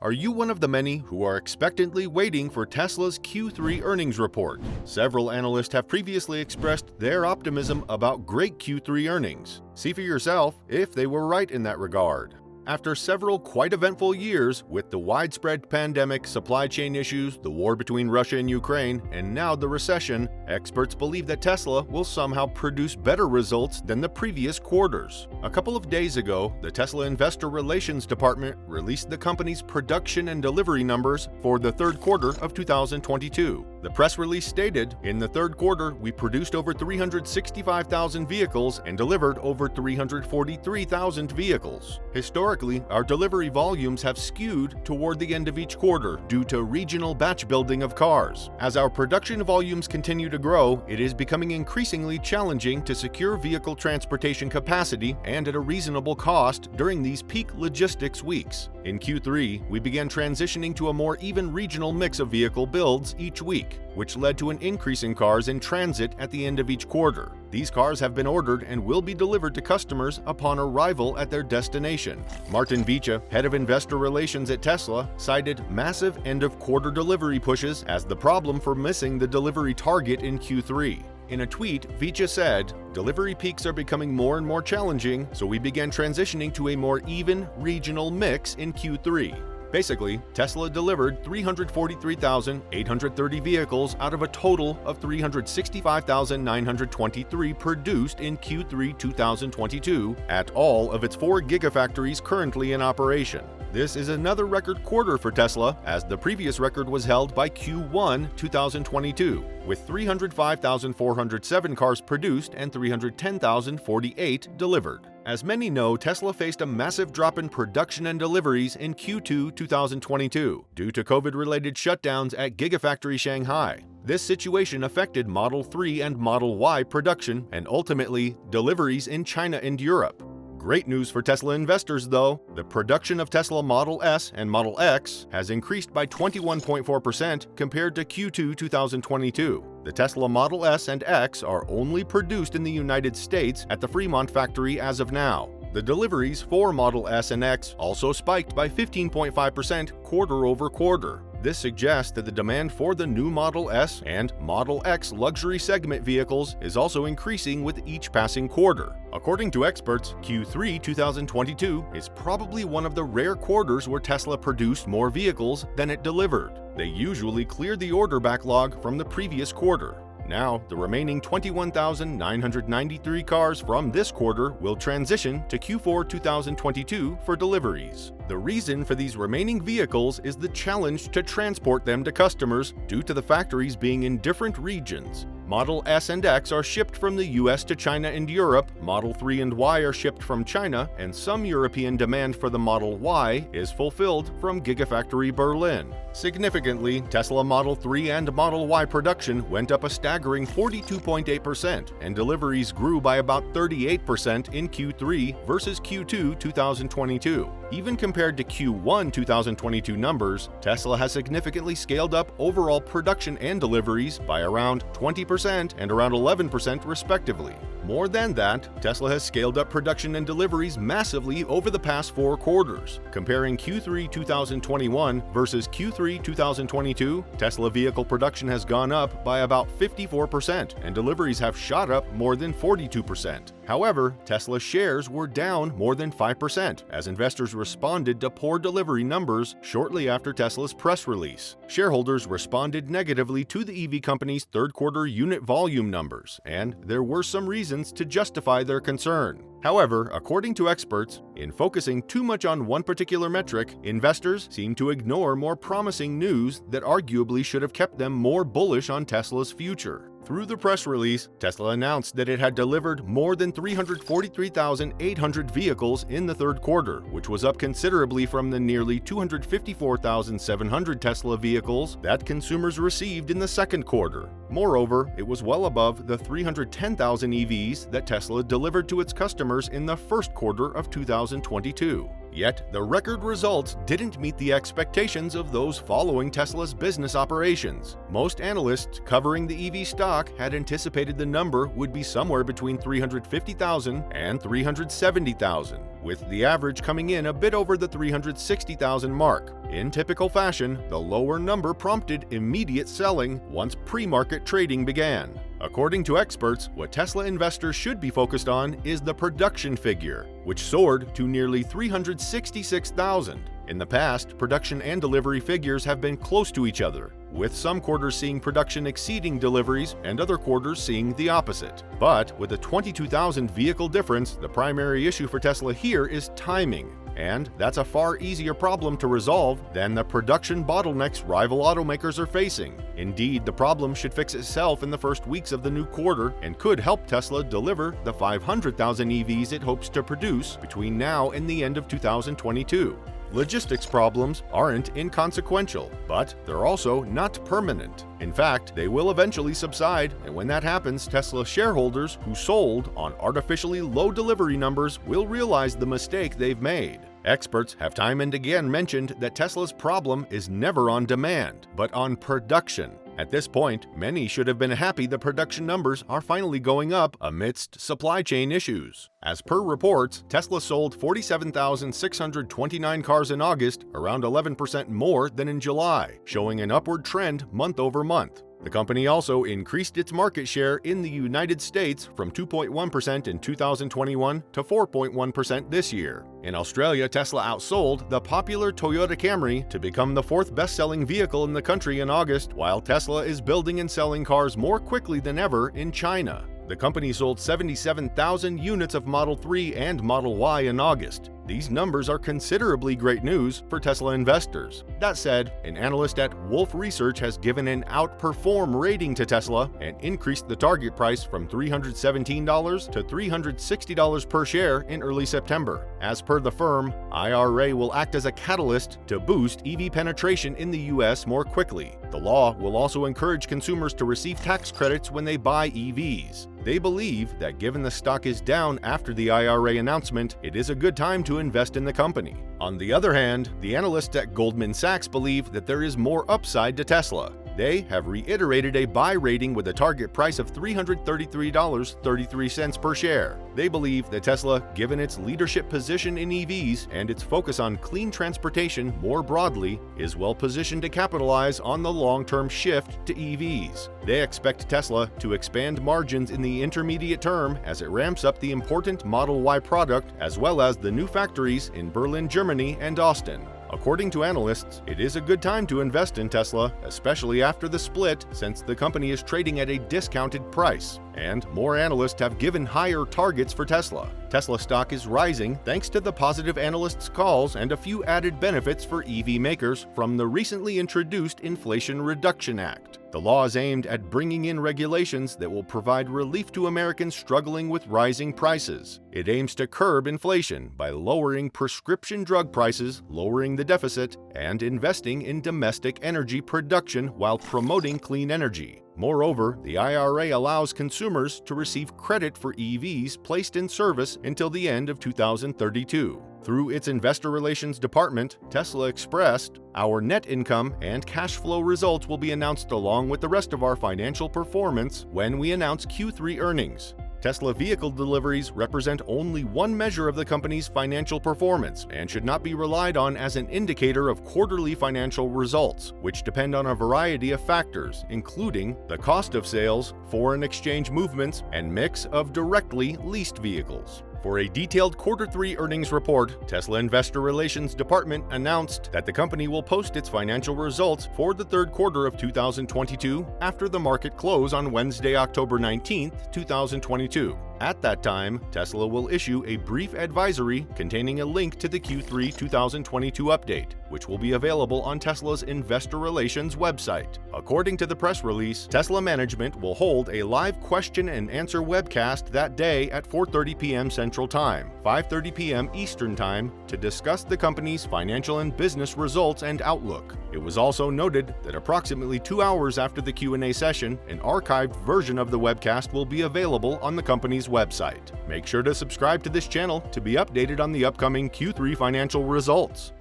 Are you one of the many who are expectantly waiting for Tesla's Q3 earnings report? Several analysts have previously expressed their optimism about great Q3 earnings. See for yourself if they were right in that regard. After several quite eventful years with the widespread pandemic, supply chain issues, the war between Russia and Ukraine, and now the recession, experts believe that Tesla will somehow produce better results than the previous quarters. A couple of days ago, the Tesla Investor Relations Department released the company's production and delivery numbers for the third quarter of 2022. The press release stated, "In the third quarter, we produced over 365,000 vehicles and delivered over 343,000 vehicles. Historically, our delivery volumes have skewed toward the end of each quarter due to regional batch building of cars. As our production volumes continue to grow, it is becoming increasingly challenging to secure vehicle transportation capacity and at a reasonable cost during these peak logistics weeks. In Q3, we began transitioning to a more even regional mix of vehicle builds each week, which led to an increase in cars in transit at the end of each quarter. These cars have been ordered and will be delivered to customers upon arrival at their destination." Martin Vicha, head of investor relations at Tesla, cited massive end-of-quarter delivery pushes as the problem for missing the delivery target in Q3. In a tweet, Vicha said, "Delivery peaks are becoming more and more challenging, so we began transitioning to a more even regional mix in Q3. Basically, Tesla delivered 343,830 vehicles out of a total of 365,923 produced in Q3 2022 at all of its 4 gigafactories currently in operation. This is another record quarter for Tesla, as the previous record was held by Q1 2022, with 305,407 cars produced and 310,048 delivered. As many know, Tesla faced a massive drop in production and deliveries in Q2 2022 due to COVID-related shutdowns at Gigafactory Shanghai. This situation affected Model 3 and Model Y production and ultimately deliveries in China and Europe. Great news for Tesla investors, though. The production of Tesla Model S and Model X has increased by 21.4% compared to Q2 2022. The Tesla Model S and X are only produced in the United States at the Fremont factory as of now. The deliveries for Model S and X also spiked by 15.5% quarter over quarter. This suggests that the demand for the new Model S and Model X luxury segment vehicles is also increasing with each passing quarter. According to experts, Q3 2022 is probably one of the rare quarters where Tesla produced more vehicles than it delivered. They usually clear the order backlog from the previous quarter. Now, the remaining 21,993 cars from this quarter will transition to Q4 2022 for deliveries. The reason for these remaining vehicles is the challenge to transport them to customers due to the factories being in different regions. Model S and X are shipped from the US to China and Europe, Model 3 and Y are shipped from China, and some European demand for the Model Y is fulfilled from Gigafactory Berlin. Significantly, Tesla Model 3 and Model Y production went up a staggering 42.8%, and deliveries grew by about 38% in Q3 versus Q2 2022. Even compared to Q1 2022 numbers, Tesla has significantly scaled up overall production and deliveries by around 20% and around 11% respectively. More than that, Tesla has scaled up production and deliveries massively over the past 4 quarters. Comparing Q3 2021 versus Q3 2022, Tesla vehicle production has gone up by about 54% and deliveries have shot up more than 42%. However, Tesla shares were down more than 5% as investors responded to poor delivery numbers shortly after Tesla's press release. Shareholders responded negatively to the EV company's third quarter unit volume numbers, and there were some reasons to justify their concern. However, according to experts, in focusing too much on one particular metric, investors seem to ignore more promising news that arguably should have kept them more bullish on Tesla's future. Through the press release, Tesla announced that it had delivered more than 343,800 vehicles in the third quarter, which was up considerably from the nearly 254,700 Tesla vehicles that consumers received in the second quarter. Moreover, it was well above the 310,000 EVs that Tesla delivered to its customers in the first quarter of 2022. Yet, the record results didn't meet the expectations of those following Tesla's business operations. Most analysts covering the EV stock had anticipated the number would be somewhere between 350,000 and 370,000, with the average coming in a bit over the 360,000 mark. In typical fashion, the lower number prompted immediate selling once pre-market trading began. According to experts, what Tesla investors should be focused on is the production figure, which soared to nearly 366,000. In the past, production and delivery figures have been close to each other, with some quarters seeing production exceeding deliveries and other quarters seeing the opposite. But with a 22,000 vehicle difference, the primary issue for Tesla here is timing. And that's a far easier problem to resolve than the production bottlenecks rival automakers are facing. Indeed, the problem should fix itself in the first weeks of the new quarter and could help Tesla deliver the 500,000 EVs it hopes to produce between now and the end of 2022. Logistics problems aren't inconsequential, but they're also not permanent. In fact, they will eventually subside, and when that happens, Tesla shareholders who sold on artificially low delivery numbers will realize the mistake they've made. Experts have time and again mentioned that Tesla's problem is never on demand, but on production. At this point, many should have been happy the production numbers are finally going up amidst supply chain issues. As per reports, Tesla sold 47,629 cars in August, around 11% more than in July, showing an upward trend month over month. The company also increased its market share in the United States from 2.1% in 2021 to 4.1% this year. In Australia, Tesla outsold the popular Toyota Camry to become the fourth best-selling vehicle in the country in August, while Tesla is building and selling cars more quickly than ever in China. The company sold 77,000 units of Model 3 and Model Y in August. These numbers are considerably great news for Tesla investors. That said, an analyst at Wolfe Research has given an outperform rating to Tesla and increased the target price from $317 to $360 per share in early September. As per the firm, IRA will act as a catalyst to boost EV penetration in the US more quickly. The law will also encourage consumers to receive tax credits when they buy EVs. They believe that given the stock is down after the IRA announcement, it is a good time to invest in the company. On the other hand, the analysts at Goldman Sachs believe that there is more upside to Tesla. They have reiterated a buy rating with a target price of $333.33 per share. They believe that Tesla, given its leadership position in EVs and its focus on clean transportation more broadly, is well positioned to capitalize on the long-term shift to EVs. They expect Tesla to expand margins in the intermediate term as it ramps up the important Model Y product, as well as the new factories in Berlin, Germany and Austin. According to analysts, it is a good time to invest in Tesla, especially after the split, since the company is trading at a discounted price. And more analysts have given higher targets for Tesla. Tesla stock is rising thanks to the positive analysts' calls and a few added benefits for EV makers from the recently introduced Inflation Reduction Act. The law is aimed at bringing in regulations that will provide relief to Americans struggling with rising prices. It aims to curb inflation by lowering prescription drug prices, lowering the deficit, and investing in domestic energy production while promoting clean energy. Moreover, the IRA allows consumers to receive credit for EVs placed in service until the end of 2032. Through its investor relations department, Tesla expressed, "Our net income and cash flow results will be announced along with the rest of our financial performance when we announce Q3 earnings." Tesla vehicle deliveries represent only one measure of the company's financial performance and should not be relied on as an indicator of quarterly financial results, which depend on a variety of factors, including the cost of sales, foreign exchange movements, and mix of directly leased vehicles. For a detailed Q3 earnings report, Tesla Investor Relations Department announced that the company will post its financial results for the third quarter of 2022 after the market close on Wednesday, October 19, 2022. At that time, Tesla will issue a brief advisory containing a link to the Q3 2022 update, which will be available on Tesla's Investor Relations website. According to the press release, Tesla management will hold a live question and answer webcast that day at 4:30 p.m. Central Time, 5:30 p.m. Eastern Time, to discuss the company's financial and business results and outlook. It was also noted that approximately 2 hours after the Q&A session, an archived version of the webcast will be available on the company's Tesla's website. Make sure to subscribe to this channel to be updated on the upcoming Q3 financial results.